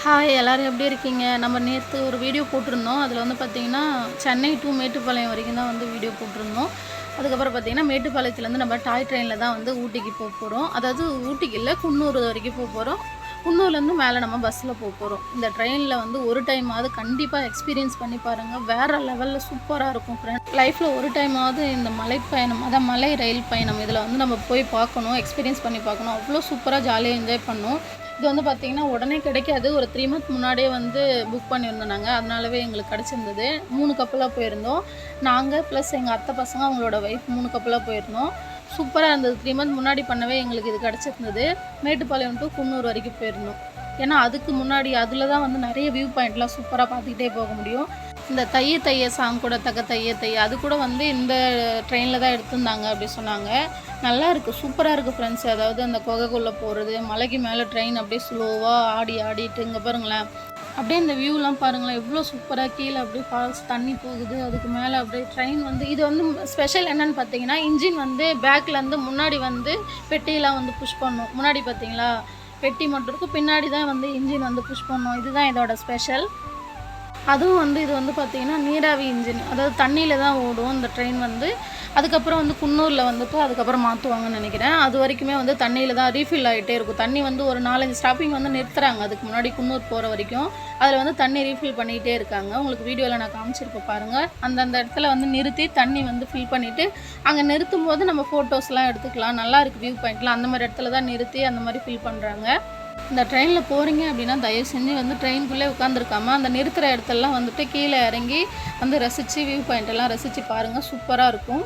Hi எல்லோரும் எப்படி இருக்கீங்க? நம்ம நேற்று ஒரு வீடியோ போட்டிருந்தோம். அதில் வந்து பார்த்திங்கன்னா சென்னை டு மேட்டுப்பாளையம் வரைக்கும் தான் வந்து வீடியோ போட்டிருந்தோம். அதுக்கப்புறம் பார்த்திங்கன்னா மேட்டுப்பாளையத்துலேருந்து நம்ம டாய் ட்ரெயினில் தான் வந்து ஊட்டிக்கு போகிறோம். அதாவது ஊட்டிக்கு இல்லை, குன்னூர் வரைக்கும் போகிறோம். குன்னூர்லேருந்து மேலே நம்ம பஸ்ஸில் போகிறோம். இந்த ட்ரெயினில் வந்து ஒரு டைமாவது கண்டிப்பாக எக்ஸ்பீரியன்ஸ் பண்ணி பாருங்கள். வேறு லெவலில் சூப்பராக இருக்கும் ஃப்ரெண்ட். லைஃப்பில் ஒரு டைமாவது இந்த மலைப்பயணம், அதான் மலை ரயில் பயணம், இதில் வந்து நம்ம போய் பார்க்கணும், எக்ஸ்பீரியன்ஸ் பண்ணி பார்க்கணும். அவ்வளோ சூப்பராக ஜாலியாக என்ஜாய் பண்ணோம். இது வந்து பார்த்திங்கன்னா உடனே கிடைக்காது. ஒரு 3 மந்த் முன்னாடியே வந்து புக் பண்ணியிருந்தோம் நாங்கள். அதனாலவே எங்களுக்கு கிடச்சிருந்தது. 3 கப்பலாக போயிருந்தோம். நாங்கள் ப்ளஸ் எங்கள் அத்தை பசங்க, அவங்களோட ஒய்ஃப் 3 கப்பலாக போயிருந்தோம். சூப்பராக இருந்தது. 3 மந்த் முன்னாடி பண்ணவே எங்களுக்கு இது கிடச்சிருந்தது. மேட்டுப்பாளையம் டு குன்னூர் வரைக்கும் போயிருந்தோம். ஏன்னா அதுக்கு முன்னாடி அதில் தான் வந்து நிறைய வியூ பாயிண்ட்லாம் சூப்பராக பார்த்துக்கிட்டே போக முடியும். இந்த தைய தைய சாங் கூட, தக்க தைய தைய, அது கூட வந்து இந்த ட்ரெயினில் தான் எடுத்திருந்தாங்க அப்படி சொன்னாங்க. நல்லா இருக்குது, சூப்பராக இருக்குது ஃப்ரெண்ட்ஸ். அதாவது அந்த குகைக்குள்ளே போகிறது, மலைக்கு மேலே ட்ரெயின் அப்படியே ஸ்லோவாக ஆடிட்டு இங்கே பாருங்களேன், அப்படியே இந்த வியூலாம் பாருங்களேன், எவ்வளோ சூப்பராக. கீழே அப்படியே ஃபால்ஸ் தண்ணி போகுது, அதுக்கு மேலே அப்படியே ட்ரெயின் வந்து இது வந்து ஸ்பெஷல் என்னென்னு பார்த்தீங்கன்னா, இன்ஜின் வந்து பேக்லேருந்து முன்னாடி வந்து பெட்டியெலாம் வந்து புஷ் பண்ணும். முன்னாடி பார்த்தீங்களா பெட்டி மட்டும் இருக்கும், பின்னாடி தான் வந்து இன்ஜின் வந்து புஷ் பண்ணும். இதுதான் இதோட ஸ்பெஷல். அதுவும் வந்து இது வந்து பார்த்திங்கன்னா நீராவி இன்ஜின், அதாவது தண்ணியில் தான் ஓடும் இந்த ட்ரெயின் வந்து. அதுக்கப்புறம் வந்து குன்னூரில் வந்துட்டு அதுக்கப்புறம் மாற்றுவாங்கன்னு நினைக்கிறேன். அது வரைக்குமே வந்து தண்ணியில் தான் ரீஃபில் ஆகிட்டே இருக்கும். தண்ணி வந்து ஒரு 4-5 ஸ்டாப்பிங் வந்து நிறுத்துகிறாங்க அதுக்கு முன்னாடி குன்னூர் போகிற வரைக்கும். அதில் வந்து தண்ணி ரீஃபில் பண்ணிகிட்டே இருக்காங்க. உங்களுக்கு வீடியோவில் நான் காமிச்சிருப்பேன் பாருங்கள். அந்தந்த இடத்துல வந்து நிறுத்தி தண்ணி வந்து ஃபில் பண்ணிவிட்டு அங்கே நிறுத்தும் போது நம்ம ஃபோட்டோஸ்லாம் எடுத்துக்கலாம். நல்லா இருக்குது வியூ பாயிண்ட்லாம். அந்த மாதிரி இடத்துல தான் நிறுத்தி அந்த மாதிரி ஃபில் பண்ணுறாங்க. இந்த ட்ரெயினில் போகிறீங்க அப்படின்னா தயவு செஞ்சு வந்து ட்ரெயின்குள்ளே உட்காந்துருக்காமல் அந்த நிறுத்துகிற இடத்துலலாம் வந்துட்டு கீழே இறங்கி வந்து ரசித்து வியூ பாயிண்டெல்லாம் ரசித்து பாருங்கள். சூப்பராக இருக்கும்.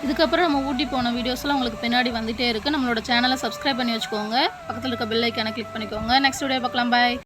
இதுக்கப்புறம் நம்ம ஊட்டி போன வீடியோஸ்லாம் உங்களுக்கு பின்னாடி வந்துகிட்டே இருக்குது. நம்மளோட சேனலை சப்ஸ்கிரைப் பண்ணி வச்சுக்கோங்க. பக்கத்தில் இருக்க பெல் ஐக்கானை கிளிக் பண்ணிக்கோங்க. நெக்ஸ்ட் வீடியோ பார்க்கலாம். பாய்.